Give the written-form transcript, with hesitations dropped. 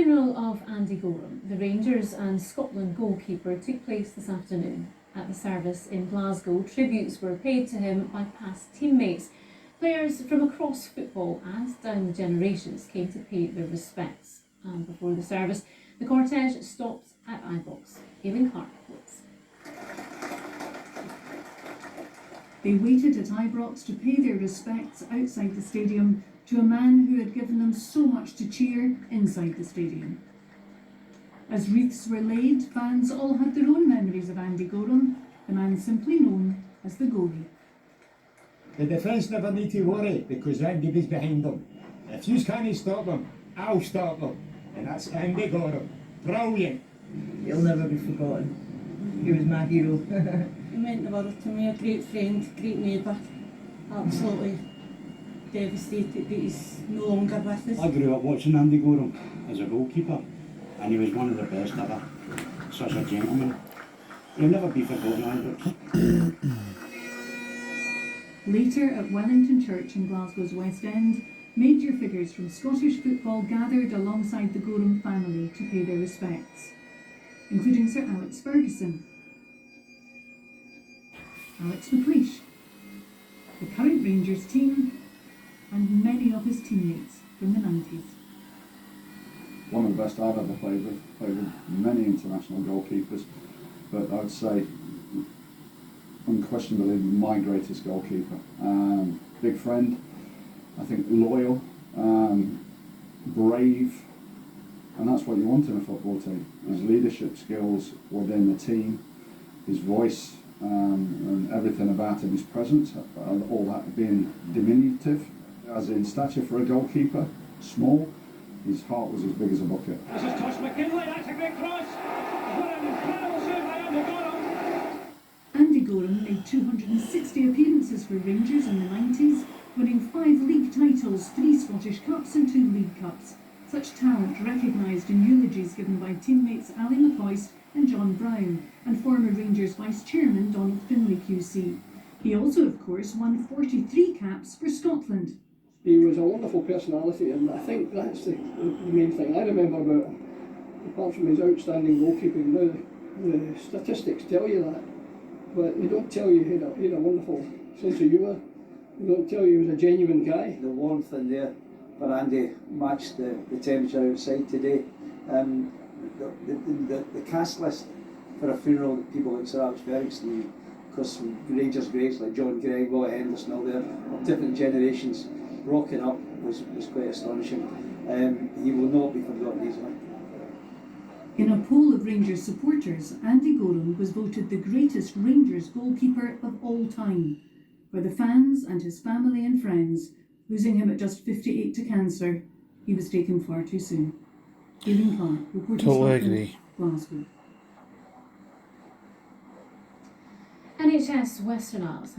funeral of Andy Goram, the Rangers and Scotland goalkeeper, took place this afternoon. At the service in Glasgow, tributes were paid to him by past teammates. Players from across football and down the generations came to pay their respects. And before the service, the cortege stopped at Ibrox. Aileen Clark reports. They waited at Ibrox to pay their respects outside the stadium to a man who had given them so much to cheer inside the stadium. As wreaths were laid, fans all had their own memories of Andy Goram, the man simply known as the goalie. The defence never need to worry because Andy was behind them. If you can't stop them, I'll stop them. And that's Andy Goram. Brilliant. He'll never be forgotten. He was my hero. He meant the world to me, a great friend, great neighbour. Absolutely devastated that he's no longer with us. I grew up watching Andy Goram as a goalkeeper, and he was one of the best ever. Such a gentleman. He'll never be forgotten either. Later at Wellington Church in Glasgow's West End, major figures from Scottish football gathered alongside the Goram family to pay their respects, including Sir Alex Ferguson, Alex McLeish, the current Rangers team, and many of his teammates from the 90s. One of the best I've ever played with many international goalkeepers, but I'd say unquestionably my greatest goalkeeper. Big friend, I think loyal, brave, and that's what you want in a football team. His leadership skills within the team, his voice, and everything about him, his presence, all that being diminutive, as in stature for a goalkeeper, small, his heart was as big as a bucket. This is Tosh McKinley, that's a great cross. What an incredible save by Andy Goram. Andy Goram made 260 appearances for Rangers in the 90s, winning 5 league titles, 3 Scottish Cups and 2 League Cups. Such talent recognised in eulogies given by teammates Ali McCoist and John Brown, and former Rangers Vice-Chairman Donald Finlay QC. He also, of course, won 43 caps for Scotland. He was a wonderful personality, and I think that's the main thing I remember about him. Apart from his outstanding goalkeeping, the statistics tell you that, but they don't tell you he had a wonderful sense of humour. They don't tell you he was a genuine guy. The warmth in there for Andy matched the temperature outside today. The cast list for a funeral that people like Sir Alex Ferguson, because some Rangers greats like John Greig, Willie Henderson, all there, of different generations, rocking up was quite astonishing. He will not be forgotten easily. In a poll of Rangers supporters, Andy Goram was voted the greatest Rangers goalkeeper of all time. For the fans and his family and friends, losing him at just 58 to cancer, he was taken far too soon. Aileen Clark, reporting Scotland, Glasgow. NHS Western Isles